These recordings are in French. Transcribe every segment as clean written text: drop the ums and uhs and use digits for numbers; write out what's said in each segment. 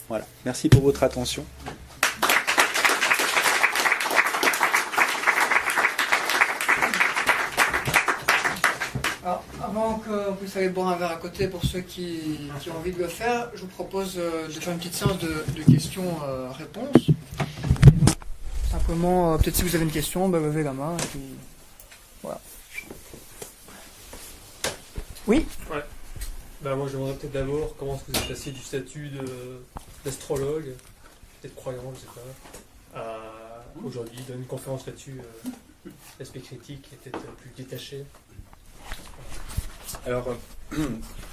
Voilà. Merci pour votre attention. Alors, avant que vous puissiez aller boire un verre à côté, pour ceux qui ont envie de le faire, je vous propose de faire une petite séance de questions-réponses. Simplement, peut-être si vous avez une question, levez la main. Et puis, voilà. Oui. Ouais. Moi, je demanderais peut-être d'abord comment est-ce que vous êtes passé du statut d'astrologue, peut-être croyant, je sais pas, à aujourd'hui donner une conférence là-dessus, l'aspect critique est peut-être plus détaché. Alors,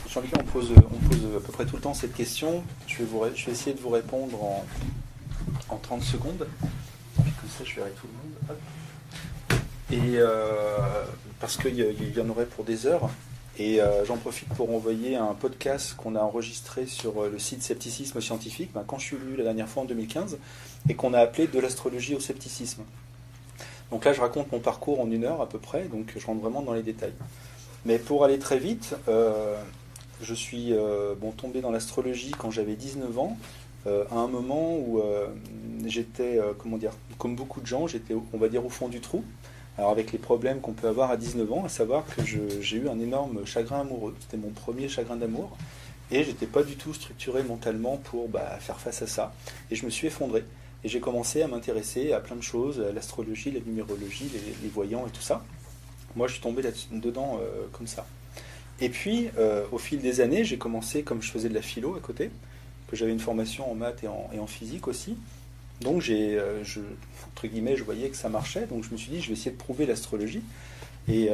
Jean-Luc, on pose à peu près tout le temps cette question. Je vais essayer de vous répondre en 30 secondes. Puis comme ça, je verrai tout le monde. Hop. Et parce qu'il y en aurait pour des heures. Et j'en profite pour envoyer un podcast qu'on a enregistré sur le site Scepticisme Scientifique, quand je suis venu la dernière fois en 2015, et qu'on a appelé De l'astrologie au scepticisme. Donc là, je raconte mon parcours en 1 heure à peu près, donc je rentre vraiment dans les détails. Mais pour aller très vite, je suis tombé dans l'astrologie quand j'avais 19 ans, à un moment où j'étais, comme beaucoup de gens, j'étais, on va dire, au fond du trou. Alors avec les problèmes qu'on peut avoir à 19 ans, à savoir que j'ai eu un énorme chagrin amoureux. C'était mon premier chagrin d'amour. Et j'étais pas du tout structuré mentalement pour faire face à ça. Et je me suis effondré. Et j'ai commencé à m'intéresser à plein de choses, à l'astrologie, la numérologie, les voyants et tout ça. Moi, je suis tombé dedans comme ça. Et puis, au fil des années, j'ai commencé, comme je faisais de la philo à côté, que j'avais une formation en maths et en physique aussi. Donc, entre guillemets, je voyais que ça marchait. Donc, je me suis dit, je vais essayer de prouver l'astrologie. Et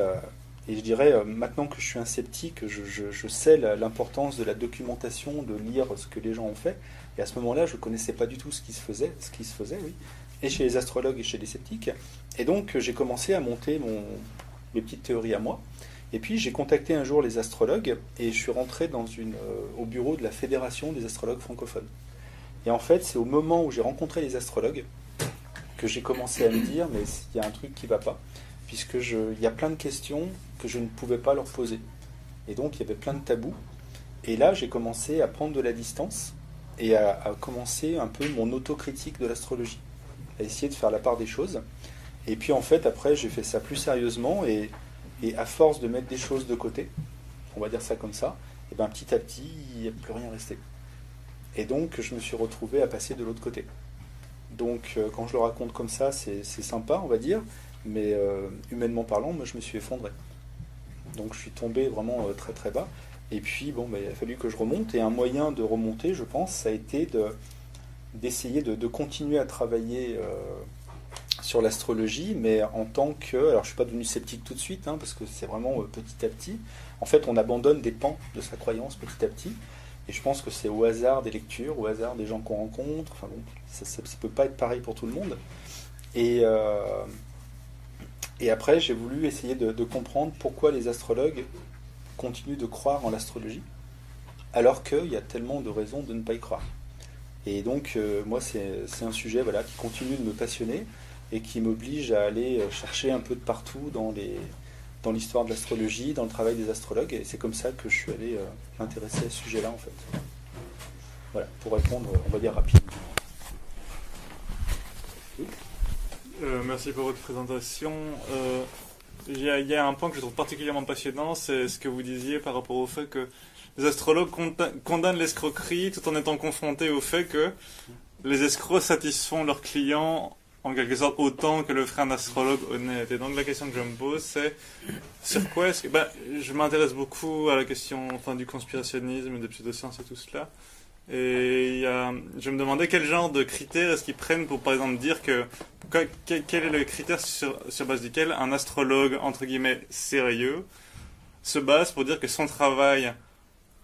je dirais, maintenant que je suis un sceptique, je sais l'importance de la documentation, de lire ce que les gens ont fait. Et à ce moment-là, je ne connaissais pas du tout ce qui se faisait, oui, et chez les astrologues et chez les sceptiques. Et donc, j'ai commencé à monter mes petites théories à moi. Et puis, j'ai contacté un jour les astrologues et je suis rentré au bureau de la Fédération des astrologues francophones. Et en fait, c'est au moment où j'ai rencontré les astrologues que j'ai commencé à me dire, mais il y a un truc qui ne va pas, il y a plein de questions que je ne pouvais pas leur poser. Et donc, il y avait plein de tabous. Et là, j'ai commencé à prendre de la distance et à commencer un peu mon autocritique de l'astrologie, à essayer de faire la part des choses. Et puis, en fait, après, j'ai fait ça plus sérieusement et à force de mettre des choses de côté, on va dire ça comme ça, et petit à petit, il n'y a plus rien resté. Et donc, je me suis retrouvé à passer de l'autre côté. Donc, quand je le raconte comme ça, c'est sympa, on va dire, mais humainement parlant, moi, je me suis effondré. Donc, je suis tombé vraiment très très bas. Et puis, il a fallu que je remonte. Et un moyen de remonter, je pense, ça a été d'essayer de continuer à travailler sur l'astrologie, mais en tant que... Alors, je ne suis pas devenu sceptique tout de suite, parce que c'est vraiment petit à petit. En fait, on abandonne des pans de sa croyance petit à petit. Et je pense que c'est au hasard des lectures, au hasard des gens qu'on rencontre. Enfin bon, ça ne peut pas être pareil pour tout le monde. Et après, j'ai voulu essayer de comprendre pourquoi les astrologues continuent de croire en l'astrologie, alors qu'il y a tellement de raisons de ne pas y croire. Et donc, moi, c'est un sujet qui continue de me passionner et qui m'oblige à aller chercher un peu de partout dans l'histoire de l'astrologie, dans le travail des astrologues, et c'est comme ça que je suis allé m'intéresser à ce sujet-là, en fait. Voilà, pour répondre, on va dire rapidement. Oui. Merci pour votre présentation. Il y a un point que je trouve particulièrement passionnant, c'est ce que vous disiez par rapport au fait que les astrologues condamnent l'escroquerie tout en étant confrontés au fait que les escrocs satisfont leurs clients en quelque sorte autant que le ferait un astrologue honnête. Et donc la question que je me pose, c'est sur quoi est-ce que... je m'intéresse beaucoup à la question du conspirationnisme, des pseudosciences et tout cela. Et je me demandais quel genre de critères est-ce qu'ils prennent pour, par exemple, dire quel est le critère sur base duquel un astrologue, entre guillemets, sérieux, se base pour dire que son travail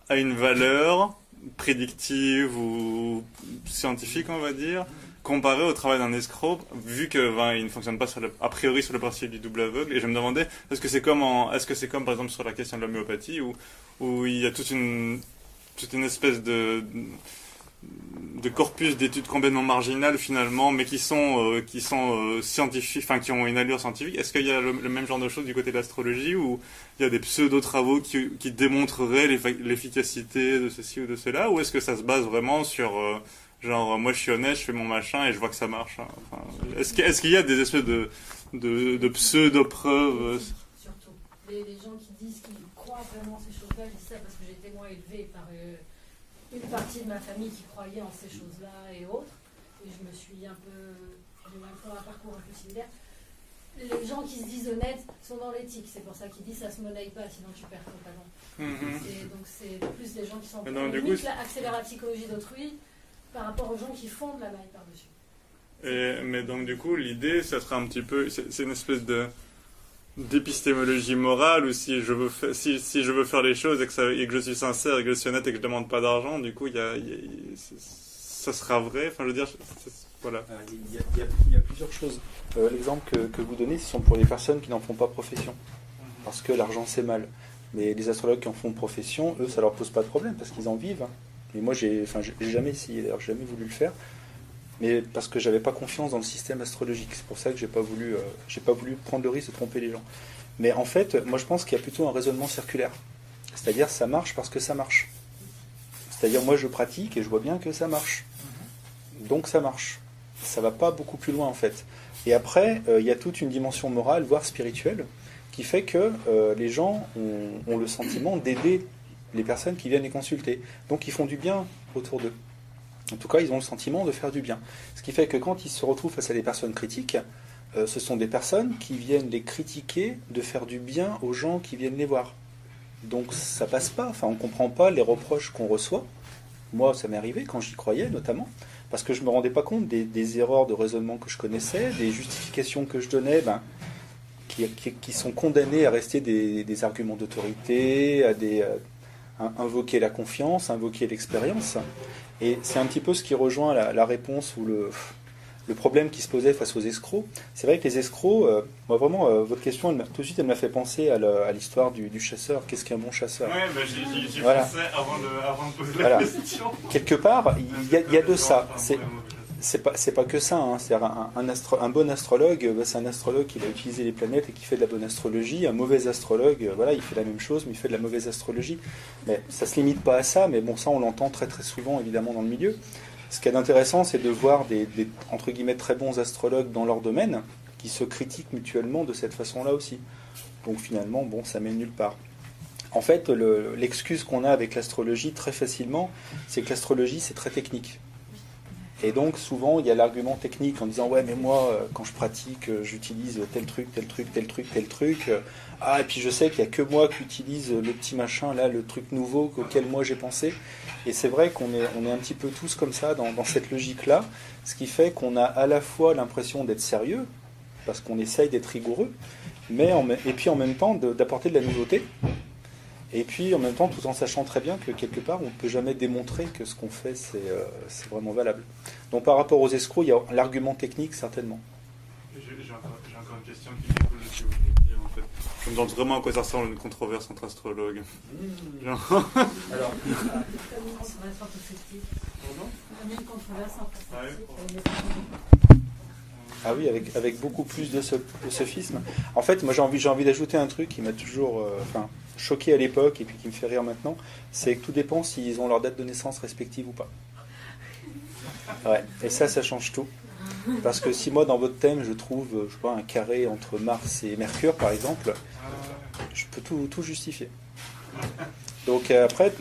a une valeur prédictive ou scientifique, on va dire, comparé au travail d'un escroc, vu que il ne fonctionne pas a priori sur le principe du double aveugle. Et je me demandais, est-ce que c'est comme par exemple sur la question de l'homéopathie, où il y a toute une espèce de corpus d'études complètement marginales finalement, mais qui sont scientifiques, qui ont une allure scientifique. Est-ce qu'il y a le même genre de choses du côté de l'astrologie, où il y a des pseudo-travaux qui démontreraient l'efficacité de ceci ou de cela, ou est-ce que ça se base vraiment sur Genre, moi je suis honnête, je fais mon machin et je vois que ça marche. Hein. Enfin, est-ce qu'il y a des espèces de pseudo-preuves Surtout. Les gens qui disent qu'ils croient vraiment ces choses-là, je dis ça parce que j'ai été moi élevée par une partie de ma famille qui croyait en ces choses-là et autres. Et je me suis j'ai même fait un parcours un peu similaire. Les gens qui se disent honnêtes sont dans l'éthique, c'est pour ça qu'ils disent ça se monnaie pas, sinon tu perds ton talent. Donc c'est plus des gens qui sont accélèrent la psychologie d'autrui par rapport aux gens qui font de la maille par-dessus. mais donc du coup, l'idée, ça serait un petit peu, c'est une espèce d'épistémologie morale, ou si je veux faire les choses et que je suis sincère et que je suis honnête et que je demande pas d'argent, du coup, ça sera vrai. Enfin, je veux dire, voilà. Il y a plusieurs choses. L'exemple que vous donnez, ce sont pour les personnes qui n'en font pas profession, parce que l'argent c'est mal. Mais les astrologues qui en font profession, eux, ça leur pose pas de problème parce qu'ils en vivent. Hein. Et moi, j'ai jamais essayé, d'ailleurs, j'ai jamais voulu le faire, mais parce que j'avais pas confiance dans le système astrologique. C'est pour ça que j'ai pas voulu prendre le risque de tromper les gens. Mais en fait, moi, je pense qu'il y a plutôt un raisonnement circulaire. C'est-à-dire, ça marche parce que ça marche. C'est-à-dire, moi, je pratique et je vois bien que ça marche. Donc, ça marche. Ça va pas beaucoup plus loin, en fait. Et après, il y a toute une dimension morale, voire spirituelle, qui fait que les gens ont le sentiment d'aider les personnes qui viennent les consulter. Donc, ils font du bien autour d'eux. En tout cas, ils ont le sentiment de faire du bien. Ce qui fait que quand ils se retrouvent face à des personnes critiques, ce sont des personnes qui viennent les critiquer de faire du bien aux gens qui viennent les voir. Donc ça passe pas, enfin on comprend pas les reproches qu'on reçoit. Moi, ça m'est arrivé quand j'y croyais notamment, parce que je me rendais pas compte des erreurs de raisonnement que je connaissais, des justifications que je donnais, qui sont condamnées à rester des arguments d'autorité, à invoquer la confiance, invoquer l'expérience. Et c'est un petit peu ce qui rejoint la réponse ou le problème qui se posait face aux escrocs. C'est vrai que les escrocs, moi vraiment, votre question, tout de suite, elle m'a fait penser à l'histoire du chasseur. Qu'est-ce qu'un bon chasseur ? Ouais, j'y voilà. pensais avant de poser voilà. la question. Quelque part, il y a de ça. C'est pas que ça. Hein. Un bon astrologue, c'est un astrologue qui va utiliser les planètes et qui fait de la bonne astrologie. Un mauvais astrologue, voilà, il fait la même chose, mais il fait de la mauvaise astrologie. Mais ça se limite pas à ça. Mais bon, ça, on l'entend très très souvent, évidemment, dans le milieu. Ce qui est intéressant, c'est de voir des entre guillemets très bons astrologues dans leur domaine qui se critiquent mutuellement de cette façon-là aussi. Donc finalement, bon, ça mène nulle part. En fait, l'excuse qu'on a avec l'astrologie très facilement, c'est que l'astrologie, c'est très technique. Et donc souvent, il y a l'argument technique en disant « Ouais, mais moi, quand je pratique, j'utilise tel truc, tel truc, tel truc, tel truc. Ah, et puis je sais qu'il n'y a que moi qui utilise le petit machin, là, le truc nouveau auquel moi j'ai pensé. » Et c'est vrai qu'on est un petit peu tous comme ça dans cette logique-là, ce qui fait qu'on a à la fois l'impression d'être sérieux, parce qu'on essaye d'être rigoureux, et puis en même temps d'apporter de la nouveauté, et puis en même temps tout en sachant très bien que quelque part on ne peut jamais démontrer que ce qu'on fait c'est vraiment valable. Donc par rapport aux escrocs, il y a l'argument technique certainement. J'ai encore une question qui découle de ce que vous venez de dire en fait. Je me demande vraiment à quoi ça ressemble une controverse entre astrologues. Alors, Comme une controverse entre sceptiques. Comme une controverse entre sceptiques. ah oui, avec beaucoup plus de sophisme. En fait, moi j'ai envie d'ajouter un truc qui m'a toujours choqué à l'époque et puis qui me fait rire maintenant, c'est que tout dépend s'ils ont leur date de naissance respective ou pas. Ouais, et ça change tout. Parce que si moi dans votre thème je trouve un carré entre Mars et Mercure par exemple, je peux tout justifier. Donc après,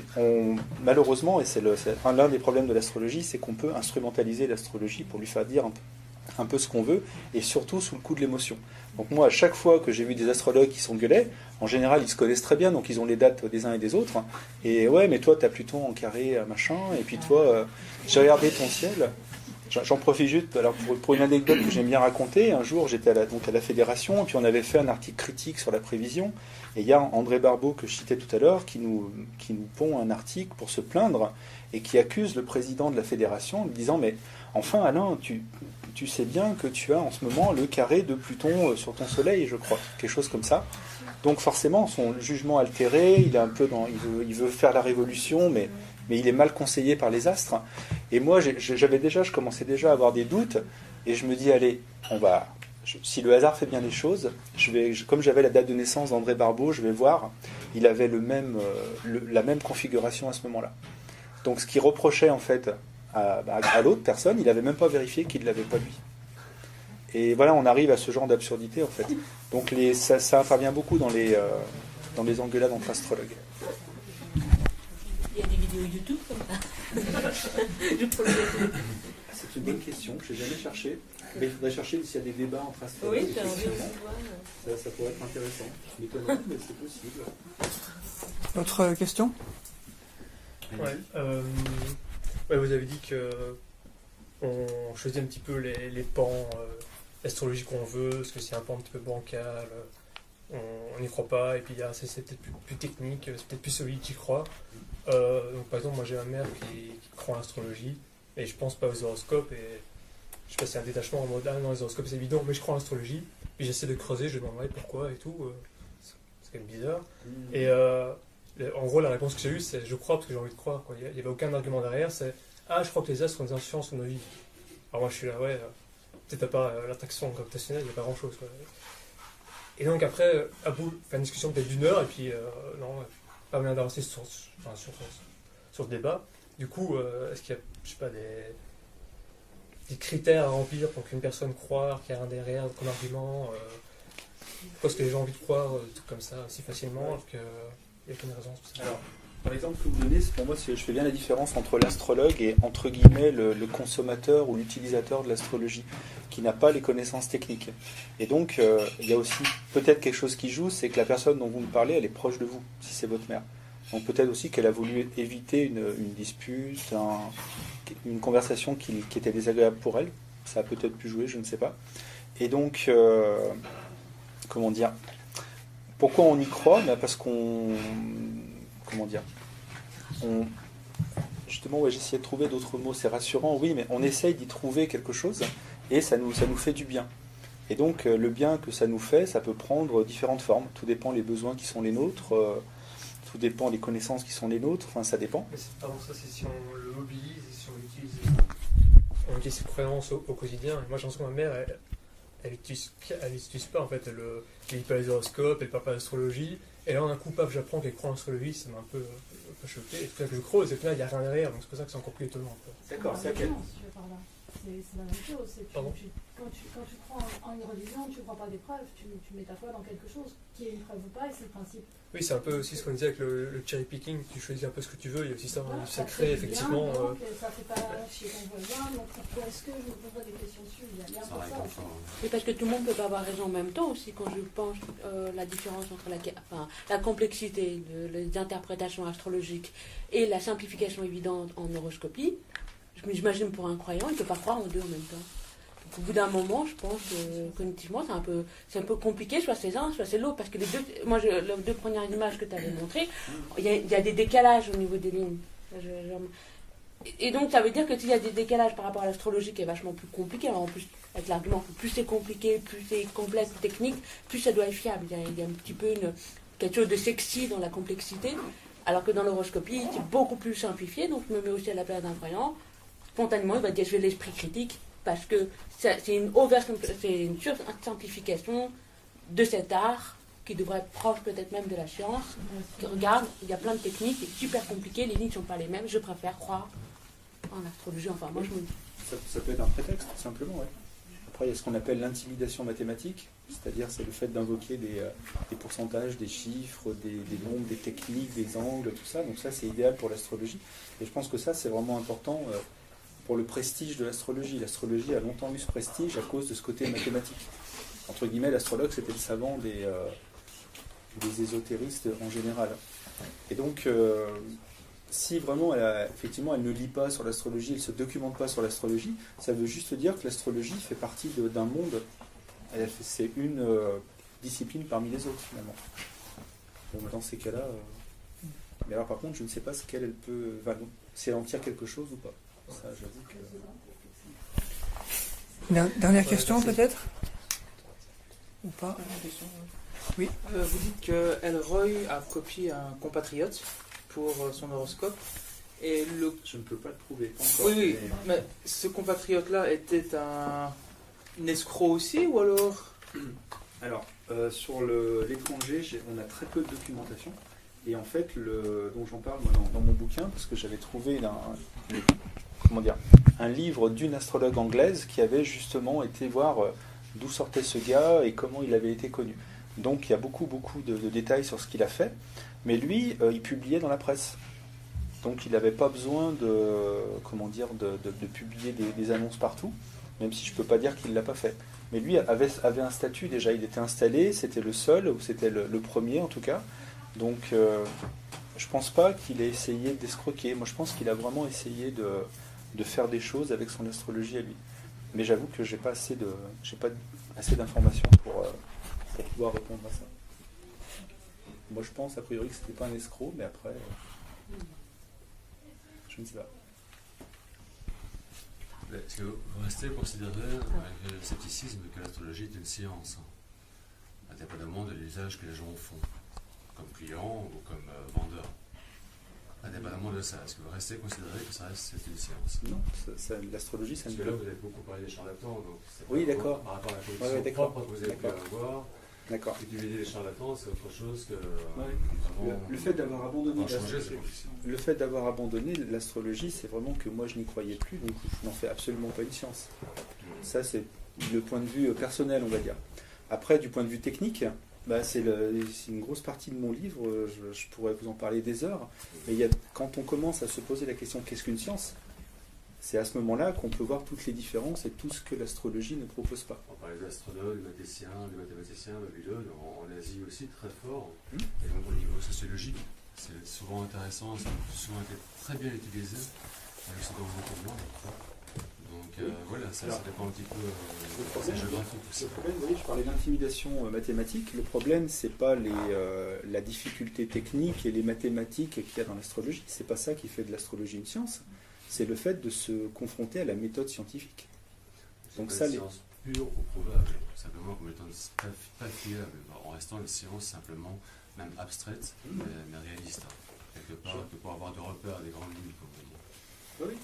malheureusement, et c'est l'un des problèmes de l'astrologie, c'est qu'on peut instrumentaliser l'astrologie pour lui faire dire un peu ce qu'on veut, et surtout sous le coup de l'émotion. Donc moi, à chaque fois que j'ai vu des astrologues qui s'engueulaient, en général, ils se connaissent très bien, donc ils ont les dates des uns et des autres. Et ouais, mais toi, t'as Pluton en carré, machin, et puis toi, j'ai regardé ton ciel. J'en profite juste alors pour une anecdote que j'aime bien raconter. Un jour, j'étais à la fédération, et puis on avait fait un article critique sur la prévision. Et il y a André Barbeau, que je citais tout à l'heure, qui nous pond un article pour se plaindre, et qui accuse le président de la fédération en lui disant « Mais enfin, Alain, tu sais bien que tu as en ce moment le carré de Pluton sur ton soleil, je crois. » Quelque chose comme ça. Donc forcément, son jugement altéré, il est un peu il veut faire la révolution, mais il est mal conseillé par les astres. Et moi, je commençais déjà à avoir des doutes, et je me dis, allez, si le hasard fait bien les choses, comme j'avais la date de naissance d'André Barbeau, je vais voir, il avait la même configuration à ce moment-là. Donc ce qu'il reprochait en fait à l'autre personne, il n'avait même pas vérifié qu'il ne l'avait pas lui. Et voilà, on arrive à ce genre d'absurdité en fait. Donc ça intervient beaucoup dans les engueulades entre astrologues. Il y a des vidéos YouTube comme ça. C'est une bonne question, je n'ai jamais cherché. Mais il faudrait chercher s'il y a des débats entre astrologues. Oui, t'as envie de voir. Ça pourrait être intéressant. Je m'étonnerais, mais c'est possible. Autre question? Ouais, ouais, vous avez dit que on choisit un petit peu les pans astrologie qu'on veut, parce que c'est un pan un petit peu bancal, on n'y croit pas, et puis c'est peut-être plus technique, c'est peut-être plus solide, j'y crois. Donc par exemple, moi j'ai ma mère qui croit en astrologie, et je pense pas aux horoscopes, et je sais pas si c'est un détachement en mode ah non, les horoscopes c'est évident, mais je crois en astrologie, puis j'essaie de creuser, je demanderai pourquoi et tout, c'est quand même bizarre. Et en gros, la réponse que j'ai eue, c'est je crois parce que j'ai envie de croire, quoi. Il n'y avait aucun argument derrière, c'est ah, je crois que les astres ont des influences sur nos vies. Alors moi je suis là, ouais, peut-être à part l'attraction gravitationnelle, il n'y a pas grand chose, quoi. Et donc après, à bout, faire une discussion peut-être d'1 heure, et puis non, pas moyen d'avancer sur ce débat. Du coup, est-ce qu'il y a, je sais pas, des critères à remplir pour qu'une personne croire qu'il y a un derrière comme argument pourquoi est-ce que les gens ont envie de croire des trucs comme ça si facilement, alors qu'il n'y a aucune raison spéciale. Alors, par exemple, que vous donnez, pour moi, je fais bien la différence entre l'astrologue et, entre guillemets, le consommateur ou l'utilisateur de l'astrologie, qui n'a pas les connaissances techniques. Et donc, il y a aussi peut-être quelque chose qui joue, c'est que la personne dont vous me parlez, elle est proche de vous, si c'est votre mère. Donc peut-être aussi qu'elle a voulu éviter une dispute, une conversation qui était désagréable pour elle. Ça a peut-être pu jouer, je ne sais pas. Et donc, comment dire, pourquoi on y croit? Parce qu'on... Comment dire, justement, ouais, j'essayais de trouver d'autres mots, c'est rassurant, oui, mais on essaye d'y trouver quelque chose et ça nous fait du bien. Et donc, le bien que ça nous fait, ça peut prendre différentes formes. Tout dépend les besoins qui sont les nôtres, tout dépend les connaissances qui sont les nôtres, enfin, ça dépend. Mais pardon, ça c'est si on le mobilise et si on utilise ses croyances au quotidien. Et moi, j'ai l'impression que ma mère, elle n'utilise pas, en fait, elle lit pas les horoscopes, elle parle pas d'astrologie. Et là, d'un coup, paf, j'apprends qu'elle croit en astrologie, ça m'a un peu choqué. Et tout ça que je creuse, et que là, il n'y a rien derrière, donc c'est pour ça que c'est encore plus étonnant. D'accord, c'est la même chose. Quand tu crois en une religion, tu ne crois pas des preuves, tu mets ta foi dans quelque chose, qui est une preuve ou pas, et c'est le principe. Oui, c'est un peu aussi ce qu'on disait avec le cherry picking, tu choisis un peu ce que tu veux, il y a aussi ça dans le livre Ça sacré, fait effectivement. bien, donc, ça ne fait pas chier ton voisin, donc pourquoi est-ce que je me poserais des questions dessus? Il y a bien pour ça aussi. Mais parce que tout le monde ne peut pas avoir raison en même temps aussi, quand je pense la différence entre la complexité des interprétations astrologiques et la simplification évidente en horoscopie. J'imagine pour un croyant, il ne peut pas croire en deux en même temps. Donc, au bout d'un moment, je pense que cognitivement, c'est un peu compliqué, soit c'est l'un, soit c'est l'autre, parce que les deux premières images que tu avais montrées, il y a des décalages au niveau des lignes. Et donc, ça veut dire que s'il y a des décalages par rapport à l'astrologie qui est vachement plus compliqué, alors en plus, avec l'argument que plus c'est compliqué, plus c'est complexe, technique, plus ça doit être fiable. Il y a un petit peu quelque chose de sexy dans la complexité, alors que dans l'horoscopie, c'est beaucoup plus simplifié, donc je me mets aussi à la place d'un croyant. Spontanément, il va dire je vais l'esprit critique, parce que c'est une sursimplification de cet art qui devrait être proche peut-être même de la science. Regarde, il y a plein de techniques, c'est super compliqué, les lignes ne sont pas les mêmes, je préfère croire en astrologie. Enfin, moi, ça peut être un prétexte, tout simplement, ouais. Après, il y a ce qu'on appelle l'intimidation mathématique, c'est-à-dire c'est le fait d'invoquer des pourcentages, des chiffres, des nombres, des techniques, des angles, tout ça. Donc ça, c'est idéal pour l'astrologie. Et je pense que ça, c'est vraiment important pour le prestige de l'astrologie. L'astrologie a longtemps eu ce prestige à cause de ce côté mathématique. Entre guillemets, l'astrologue, c'était le savant des ésotéristes en général. Et donc, si vraiment, effectivement, elle ne lit pas sur l'astrologie, elle ne se documente pas sur l'astrologie, ça veut juste dire que l'astrologie fait partie d'un monde. C'est une discipline parmi les autres, finalement. Donc, dans ces cas-là... Mais alors, par contre, je ne sais pas ce qu'elle peut... si elle en tire quelque chose ou pas. Ça, j'avoue que... Dernière question, peut-être? Ou pas? Oui. Vous dites que Elroy a copié un compatriote pour son horoscope. Et Je ne peux pas le prouver. Pas encore, oui, mais ce compatriote-là était un escroc aussi, ou alors? Alors, sur l'étranger, on a très peu de documentation. Et en fait, donc j'en parle moi, dans mon bouquin, parce que j'avais trouvé comment dire, un livre d'une astrologue anglaise qui avait justement été voir d'où sortait ce gars et comment il avait été connu. Donc il y a beaucoup de détails sur ce qu'il a fait, mais lui, il publiait dans la presse. Donc il n'avait pas besoin de publier des annonces partout, même si je ne peux pas dire qu'il ne l'a pas fait. Mais lui avait un statut déjà, il était installé, c'était le seul, ou c'était le premier en tout cas. Donc je pense pas qu'il ait essayé d'escroquer. Moi je pense qu'il a vraiment essayé de faire des choses avec son astrologie à lui. Mais j'avoue que j'ai pas assez d'informations pour pouvoir répondre à ça. Moi je pense a priori que c'était pas un escroc, mais après je ne sais pas. Est-ce que vous restez considérer, avec le scepticisme, que l'astrologie est une science, indépendamment de l'usage que les gens en font, comme clients ou comme vendeurs? Indépendamment de ça, est-ce que vous restez considérer que ça reste une science? Non, l'astrologie, ça Parce ne que là, peut. vous avez beaucoup parlé des charlatans, donc c'est Oui, par d'accord. rapport à la collection d'accord. propre que vous avez pu avoir. D'accord. Utiliser les charlatans, c'est autre chose que Le fait d'avoir abandonné changer ses convictions. Le fait d'avoir abandonné l'astrologie, c'est vraiment que moi je n'y croyais plus, donc je n'en fais absolument pas une science. Ça, c'est le point de vue personnel, on va dire. Après, du point de vue technique, c'est une grosse partie de mon livre, je pourrais vous en parler des heures, mais quand on commence à se poser la question qu'est-ce qu'une science, c'est à ce moment-là qu'on peut voir toutes les différences et tout ce que l'astrologie ne propose pas. On parlait d'astrologues, des mathématiciens, Babylone, en Asie aussi très fort. Et donc au niveau sociologique, c'est souvent intéressant, ça a souvent été très bien utilisé. C'est dans beaucoup de langues. Donc voilà, ça dépend un petit peu de la géographie. Le problème, vous voyez, je parlais d'intimidation mathématique. Le problème, c'est pas la difficulté technique et les mathématiques qu'il y a dans l'astrologie. C'est pas ça qui fait de l'astrologie une science. C'est le fait de se confronter à la méthode scientifique. Donc ça, science pure ou probable, simplement comme étant pas fiable, en restant une science simplement, même abstraite, mais réaliste. Quelque part, pour avoir de repères à des grandes lignes, comme on dit. Oui,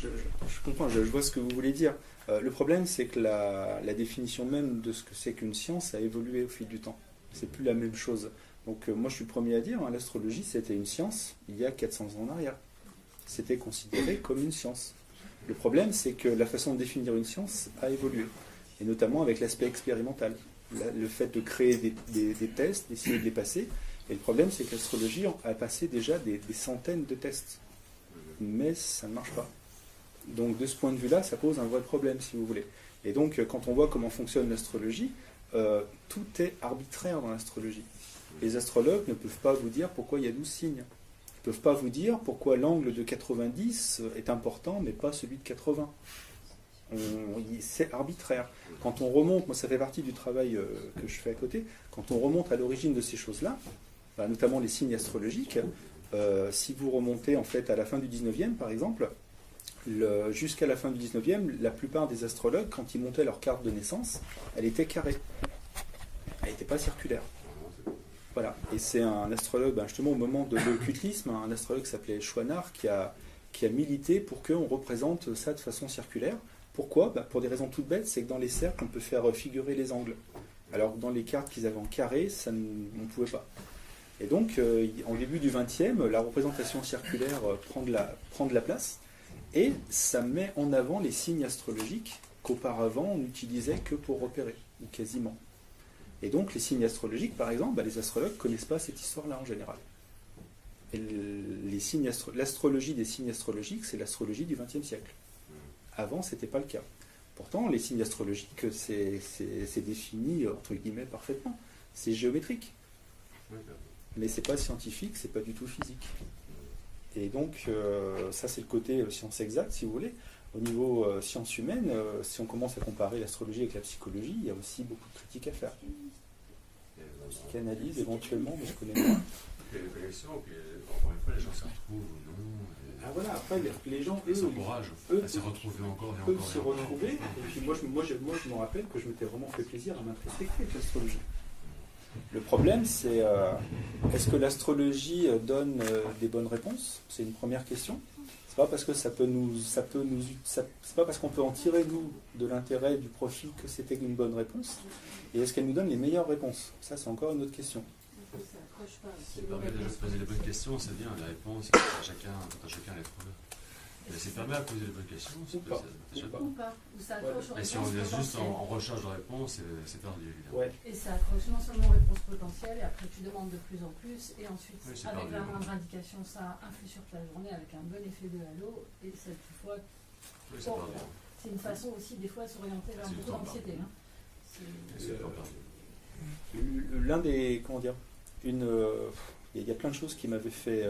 je comprends, je vois ce que vous voulez dire. Le problème, c'est que la définition même de ce que c'est qu'une science a évolué au fil du temps. C'est plus la même chose. Donc moi, je suis le premier à dire, l'astrologie, c'était une science il y a 400 ans en arrière. C'était considéré comme une science. Le problème, c'est que la façon de définir une science a évolué, et notamment avec l'aspect expérimental, le fait de créer des tests, d'essayer de les passer. Et le problème, c'est que l'astrologie a passé déjà des centaines de tests, mais ça ne marche pas. Donc de ce point de vue-là, ça pose un vrai problème, si vous voulez. Et donc, quand on voit comment fonctionne l'astrologie, tout est arbitraire dans l'astrologie. Les astrologues ne peuvent pas vous dire pourquoi il y a 12 signes. Ils ne peuvent pas vous dire pourquoi l'angle de 90 est important, mais pas celui de 80. C'est arbitraire. Quand on remonte, moi ça fait partie du travail que je fais à côté, quand on remonte à l'origine de ces choses-là, notamment les signes astrologiques, si vous remontez en fait à la fin du 19e par exemple, jusqu'à la fin du 19e, la plupart des astrologues, quand ils montaient leur carte de naissance, elle était carrée. Elle n'était pas circulaire. Voilà, et c'est un astrologue, justement au moment de l'occultisme, un astrologue qui s'appelait Chouinard qui a milité pour qu'on représente ça de façon circulaire. Pourquoi ? Pour des raisons toutes bêtes, c'est que dans les cercles, on peut faire figurer les angles. Alors que dans les cartes qu'ils avaient en carré, on ne pouvait pas. Et donc, en début du XXe, la représentation circulaire prend de la place, et ça met en avant les signes astrologiques qu'auparavant on n'utilisait que pour repérer, ou quasiment. Et donc les signes astrologiques, par exemple, les astrologues ne connaissent pas cette histoire-là en général. Et l'astrologie des signes astrologiques, c'est l'astrologie du XXe siècle. Avant, ce n'était pas le cas. Pourtant, les signes astrologiques, c'est défini, entre guillemets, parfaitement. C'est géométrique. Mais ce n'est pas scientifique, ce n'est pas du tout physique. Et donc, ça c'est le côté science exacte, si vous voulez. Au niveau sciences humaines, si on commence à comparer l'astrologie avec la psychologie, il y a aussi beaucoup de critiques à faire. Psychanalyse éventuellement, mais je connais moins. Il y a des collections, puis encore une fois, les gens s'y retrouvent ou non. Voilà, après, les gens, eux, s'encouragent à s'y retrouver encore et peuvent encore. s'y retrouver. Et puis moi, je me rappelle que je m'étais vraiment fait plaisir à m'introspecter avec l'astrologie. Le problème, c'est est-ce que l'astrologie donne des bonnes réponses ? C'est une première question. C'est pas parce que c'est pas parce qu'on peut en tirer nous de l'intérêt du profit que c'était une bonne réponse. Et est-ce qu'elle nous donne les meilleures réponses ? Ça, c'est encore une autre question. Ça permet de se poser les bonnes questions, c'est bien. Les réponses, quand chacun les trouve. Mais c'est permis à poser les bonnes questions. Ou pas. Ou pas. Ou ça accroche aux Et si on réponses est juste potentielles. en recherche de réponse, c'est perdu évidemment. Ouais. Et ça accroche non seulement aux réponses potentielles, et après tu demandes de plus en plus, et ensuite, Oui, c'est avec perdu. la moindre indication, ça influe sur ta journée avec un bon effet de halo, et cette fois, Oui, c'est perdu. c'est une façon aussi des fois de s'orienter vers C'est beaucoup le temps d'anxiété. perdu. Hein. C'est- C'est le temps perdu. L'un des, comment dire, il y a plein de choses qui m'avaient fait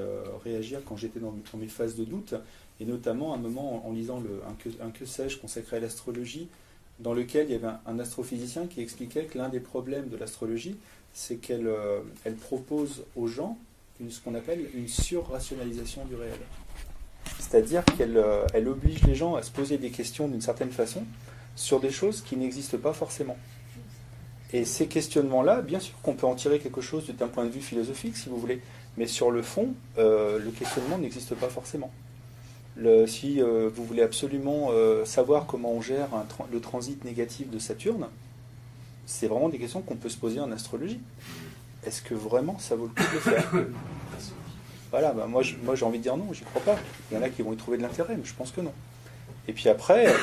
réagir quand j'étais dans mes phases de doute, et notamment un moment en lisant un que sais-je consacré à l'astrologie, dans lequel il y avait un astrophysicien qui expliquait que l'un des problèmes de l'astrologie, c'est qu'elle elle propose aux gens ce qu'on appelle une surrationalisation du réel. C'est-à-dire qu'elle oblige les gens à se poser des questions d'une certaine façon sur des choses qui n'existent pas forcément. Et ces questionnements-là, bien sûr qu'on peut en tirer quelque chose d'un point de vue philosophique, si vous voulez, mais sur le fond, le questionnement n'existe pas forcément. Si vous voulez absolument savoir comment on gère le transit négatif de Saturne, c'est vraiment des questions qu'on peut se poser en astrologie. Est-ce que vraiment ça vaut le coup de le faire? Voilà, bah moi j'ai envie de dire non, j'y crois pas. Il y en a qui vont y trouver de l'intérêt, mais je pense que non. Et puis après,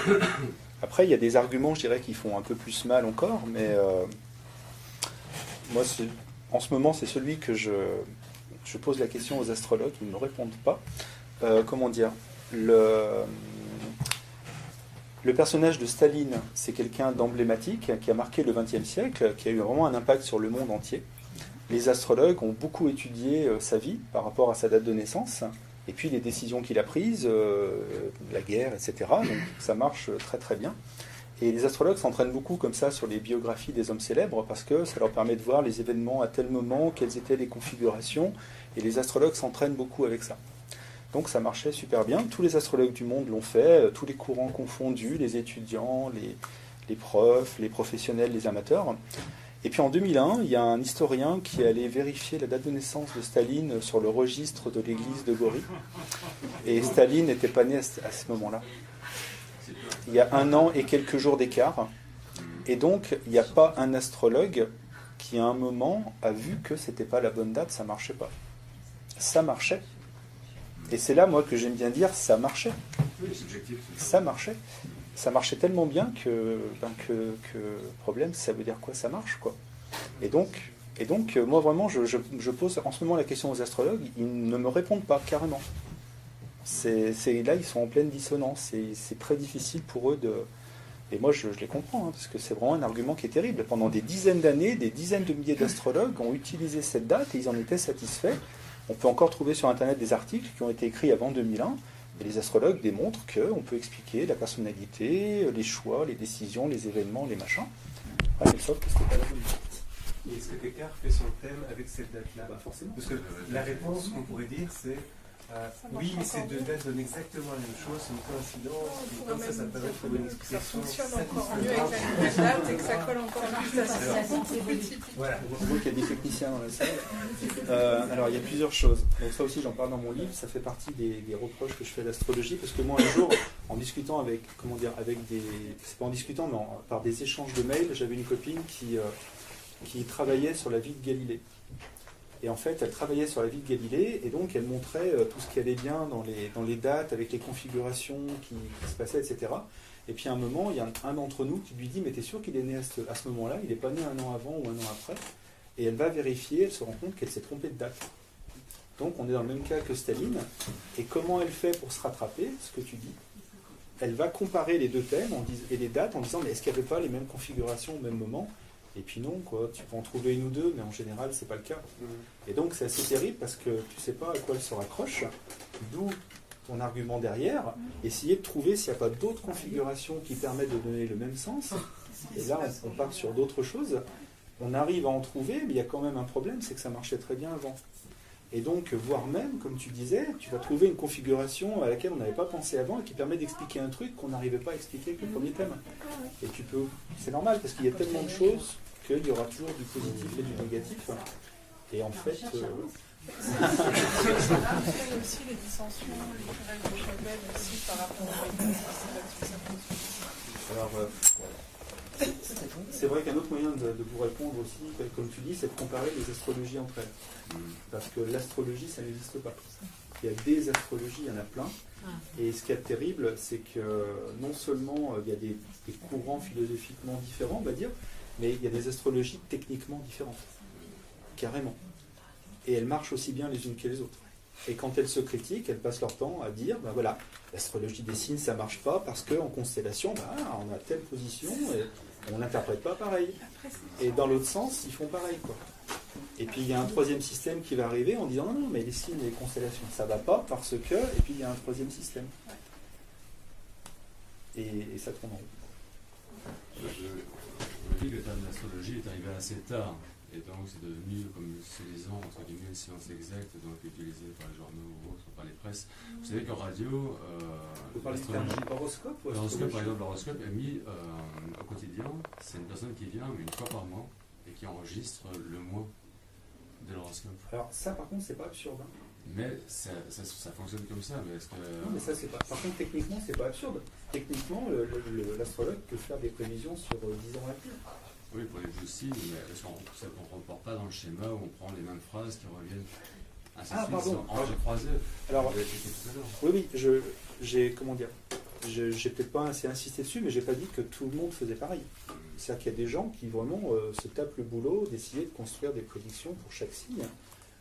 il y a des arguments, je dirais, qui font un peu plus mal encore, mais moi, en ce moment, c'est celui que je pose la question aux astrologues, ils ne me répondent pas. Comment dire, le personnage de Staline, c'est quelqu'un d'emblématique, qui a marqué le XXe siècle, qui a eu vraiment un impact sur le monde entier. Les astrologues ont beaucoup étudié sa vie par rapport à sa date de naissance, et puis les décisions qu'il a prises, la guerre, etc. Donc ça marche très très bien. Et les astrologues s'entraînent beaucoup comme ça sur les biographies des hommes célèbres, parce que ça leur permet de voir les événements à tel moment, quelles étaient les configurations, et les astrologues s'entraînent beaucoup avec ça. Donc ça marchait super bien. Tous les astrologues du monde l'ont fait, tous les courants confondus, les étudiants, les profs, les professionnels, les amateurs. Et puis en 2001, il y a un historien qui est allé vérifier la date de naissance de Staline sur le registre de l'église de Gori. Et Staline n'était pas né à ce moment-là. Il y a 1 an et quelques jours d'écart. Et donc, il n'y a pas un astrologue qui, à un moment, a vu que c'était pas la bonne date, ça marchait pas. Ça marchait. Et c'est là, moi, que j'aime bien dire, ça marchait. Ça marchait. Ça marchait tellement bien que problème, ça veut dire quoi? Ça marche, quoi. Et donc moi, vraiment, je pose en ce moment la question aux astrologues, ils ne me répondent pas, carrément. Là, ils sont en pleine dissonance. C'est très difficile pour eux de... Et moi, je les comprends, hein, parce que c'est vraiment un argument qui est terrible. Pendant des dizaines d'années, des dizaines de milliers d'astrologues ont utilisé cette date et ils en étaient satisfaits. On peut encore trouver sur Internet des articles qui ont été écrits avant 2001. Et les astrologues démontrent qu'on peut expliquer la personnalité, les choix, les décisions, les événements, les machins. Mais sauf que c'était pas la bonne date. Et est-ce que Descartes fait son thème avec cette date-là? Forcément. Parce que la réponse qu'on pourrait dire, c'est oui, mais ces deux dates donnent exactement la même chose, c'est une coïncidence, et comme ça permet de trouver une explication. Ça fonctionne encore mieux avec la nouvelle date et que ça colle encore plus à ça. Voilà, on voit qu'il y a des techniciens dans la salle. Alors, il y a plusieurs choses. Donc ça aussi, j'en parle dans mon livre, ça fait partie des reproches que je fais à l'astrologie, parce que moi, un jour, en discutant avec des... C'est pas en discutant, mais par des échanges de mails, j'avais une copine qui travaillait sur la vie de Galilée. Et en fait, elle travaillait sur la vie de Galilée, et donc elle montrait tout ce qui allait bien dans les dates, avec les configurations qui se passaient, etc. Et puis à un moment, il y a un d'entre nous qui lui dit « Mais t'es sûr qu'il est né à ce moment-là? Il n'est pas né 1 an avant ou 1 an après ?» Et elle va vérifier, elle se rend compte qu'elle s'est trompée de date. Donc on est dans le même cas que Staline. Et comment elle fait pour se rattraper, ce que tu dis? Elle va comparer les deux thèmes et les dates en disant « Mais est-ce qu'il n'y avait pas les mêmes configurations au même moment ?» Et puis non, quoi. Tu peux en trouver une ou deux, mais en général, c'est pas le cas. Et donc, c'est assez terrible parce que tu sais pas à quoi elle se raccroche, d'où ton argument derrière, essayer de trouver s'il n'y a pas d'autres configurations qui permettent de donner le même sens. Et là, on part sur d'autres choses. On arrive à en trouver, mais il y a quand même un problème, c'est que ça marchait très bien avant. Et donc, voire même, comme tu disais, tu vas trouver une configuration à laquelle on n'avait pas pensé avant et qui permet d'expliquer un truc qu'on n'arrivait pas à expliquer avec le premier thème. Et c'est normal parce qu'il y a tellement de choses qu'il y aura toujours du positif et du négatif. Et en fait... Il y a aussi les dissensions, les querelles de chapelle aussi par rapport aux Alors, c'est vrai qu'un autre moyen de vous répondre aussi, comme tu dis, c'est de comparer les astrologies entre elles. Parce que l'astrologie, ça n'existe pas. Il y a des astrologies, il y en a plein. Et ce qui est terrible, c'est que non seulement il y a des courants philosophiquement différents, on va dire, mais il y a des astrologies techniquement différentes. Carrément. Et elles marchent aussi bien les unes que les autres. Et quand elles se critiquent, elles passent leur temps à dire, ben voilà, l'astrologie des signes, ça marche pas parce qu'en constellation, on a telle position et on n'interprète pas pareil. Et dans l'autre sens, ils font pareil, quoi. Et puis il y a un troisième système qui va arriver en disant non, mais les signes et les constellations, ça va pas parce que, et puis il y a un troisième système. Et ça tourne en rond. Je dis que le terme d'astrologie est arrivé assez tard. Et donc c'est devenu, comme se disant, entre guillemets, une science exacte, donc utilisée par les journaux ou autres, par les presses. Vous savez qu'en radio, vous parlez d'horoscope ou l'horoscope, par exemple, l'horoscope est mis au quotidien. C'est une personne qui vient une fois par mois et qui enregistre le mois de l'horoscope. Alors ça, par contre, c'est pas absurde. Hein. Mais ça fonctionne comme ça. Mais est-ce que... Non, mais ça, c'est pas... Par contre, techniquement, c'est pas absurde. Techniquement, l'astrologue peut faire des prévisions sur 10 ans à venir. Oui, pour les aussi, mais parce qu'on ne reporte pas dans le schéma où on prend les mêmes phrases qui reviennent. Ainsi de suite, pardon. J'ai croisé. Alors, oui, j'ai comment dire, j'ai peut-être pas assez insisté dessus, mais j'ai pas dit que tout le monde faisait pareil. C'est-à-dire qu'il y a des gens qui vraiment se tapent le boulot d'essayer de construire des prédictions pour chaque signe.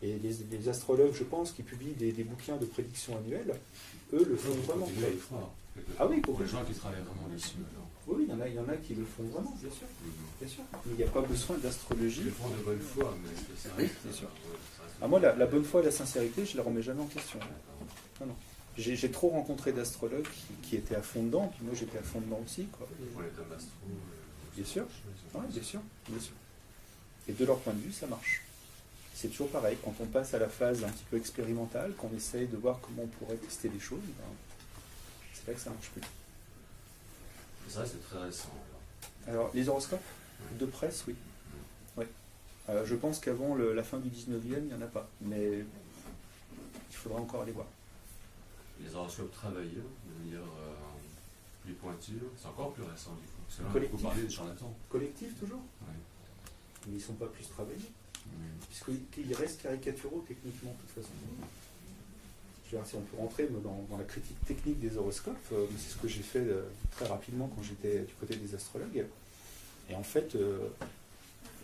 Et les astrologues, je pense, qui publient des bouquins de prédictions annuelles, eux le font vraiment. Ah oui, pour les gens qui travaillent vraiment dessus. Oui, il y en a qui le font vraiment, bien sûr. Bien sûr. Il n'y a pas besoin d'astrologie. Ils le font de bonne foi, mais c'est vrai. Oui, bien sûr. Moi, la bonne foi et la sincérité, je ne la remets jamais en question. Non, non. J'ai trop rencontré d'astrologues qui étaient à fond dedans, puis moi j'étais à fond dedans aussi. Quoi. Bien sûr. Ouais, bien sûr. Bien sûr. Et de leur point de vue, ça marche. C'est toujours pareil. Quand on passe à la phase un petit peu expérimentale, qu'on essaye de voir comment on pourrait tester les choses, c'est là que ça marche plus. Ça, c'est très récent. Alors, les horoscopes de presse, oui. Ouais. Je pense qu'avant la fin du 19e, il n'y en a pas. Mais il faudra encore aller voir. Les horoscopes travaillés, de manière plus pointue, c'est encore plus récent du coup. C'est là collectif. Beaucoup parlé des charlatans. Collectif, toujours. Oui. Mais ils ne sont pas plus travaillés. Puisqu'ils restent caricaturaux techniquement, de toute façon. Je veux dire, si on peut rentrer dans la critique technique des horoscopes, c'est ce que j'ai fait très rapidement quand j'étais du côté des astrologues. Et en fait,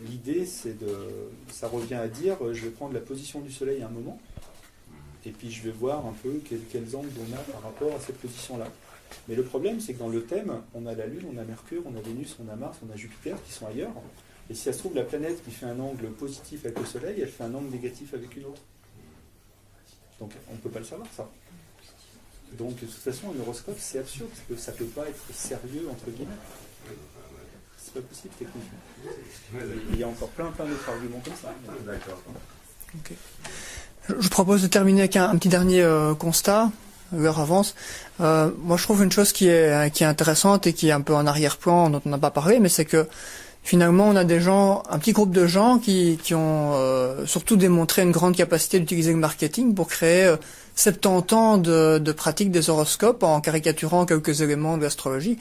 l'idée, ça revient à dire, je vais prendre la position du soleil à un moment, et puis je vais voir un peu quels angles on a par rapport à cette position-là. Mais le problème, c'est que dans le thème, on a la Lune, on a Mercure, on a Vénus, on a Mars, on a Jupiter qui sont ailleurs. Et si ça se trouve, la planète qui fait un angle positif avec le soleil, elle fait un angle négatif avec une autre. Donc on ne peut pas le savoir, ça. Donc de toute façon, un horoscope, c'est absurde, parce que ça ne peut pas être sérieux, entre guillemets. C'est pas possible, techniquement. Il y a encore plein d'autres arguments comme ça. D'accord. Okay. Je vous propose de terminer avec un petit dernier constat. L'heure avance. Moi, je trouve une chose qui est intéressante et qui est un peu en arrière-plan, dont on n'a pas parlé, mais c'est que finalement, on a un petit groupe de gens qui ont surtout démontré une grande capacité d'utiliser le marketing pour créer 70 ans de pratique des horoscopes en caricaturant quelques éléments de l'astrologie.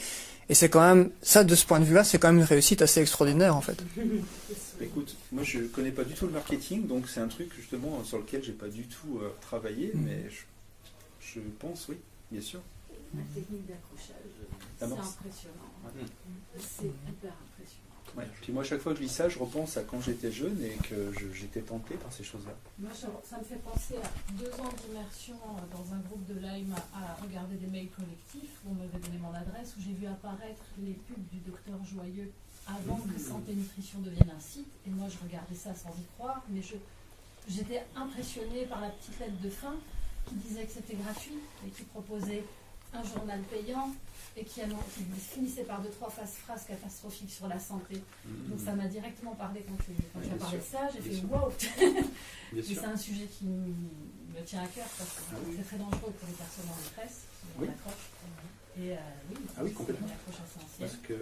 Et c'est quand même, ça, de ce point de vue-là, c'est quand même une réussite assez extraordinaire, en fait. Écoute, moi, je ne connais pas du tout le marketing, donc c'est un truc, justement, sur lequel je n'ai pas du tout travaillé, mais je pense, oui, bien sûr. La technique d'accrochage, c'est impressionnant. Ouais. C'est hyper impressionnant. Ouais. Puis moi, chaque fois que je lis ça, je repense à quand j'étais jeune et que j'étais tenté par ces choses-là. Moi, ça me fait penser à 2 ans d'immersion dans un groupe de Lyme à regarder des mails collectifs où on m'avait donné mon adresse, où j'ai vu apparaître les pubs du docteur Joyeux avant que Santé Nutrition devienne un site. Et moi, je regardais ça sans y croire, mais j'étais impressionnée par la petite lettre de fin qui disait que c'était gratuit et qui proposait un journal payant et qui finissait par 2-3 phrases catastrophiques sur la santé. Donc ça m'a directement parlé quand tu as parlé de ça, j'ai fait waouh. Et c'est un sujet qui me tient à cœur parce que c'est très dangereux pour les personnes en détresse. Oui. Et oui, complètement. Parce que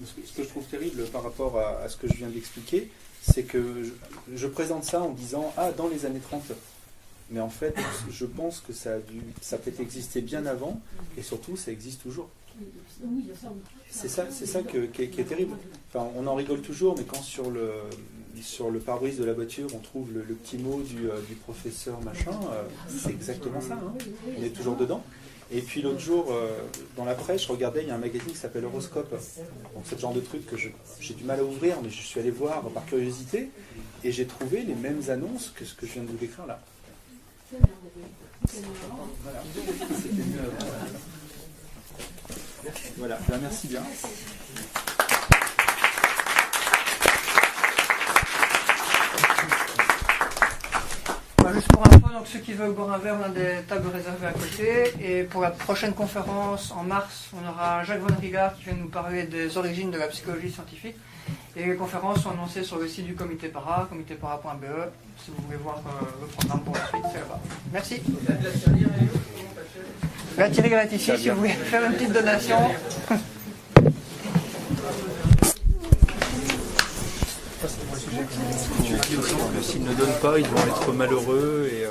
ce que je trouve terrible par rapport à ce que je viens d'expliquer, c'est que je présente ça en disant dans les années 30. Mais en fait, je pense que ça a peut-être existé bien avant, et surtout, ça existe toujours. C'est ça qui est terrible. Enfin, on en rigole toujours, mais quand sur sur le pare-brise de la voiture, on trouve le petit mot du professeur machin. C'est exactement ça. Hein. On est toujours dedans. Et puis l'autre jour, dans la presse, je regardais, il y a un magazine qui s'appelle Horoscope. Donc c'est le genre de truc que j'ai du mal à ouvrir, mais je suis allé voir par curiosité et j'ai trouvé les mêmes annonces que ce que je viens de vous décrire là. Voilà. C'était mieux avant. Voilà, ben, merci bien. Juste pour info, donc ceux qui veulent boire un verre, on a des tables réservées à côté. Et pour la prochaine conférence, en mars, on aura Jacques Von Rigard qui vient nous parler des origines de la psychologie scientifique. Et les conférences sont annoncées sur le site du comité para, comitépara.be. Si vous voulez voir le programme pour la suite, c'est là-bas. Merci. La tirelire est ici, si vous voulez faire une petite donation. Je dis aux gens que s'ils ne donnent pas, ils vont être malheureux et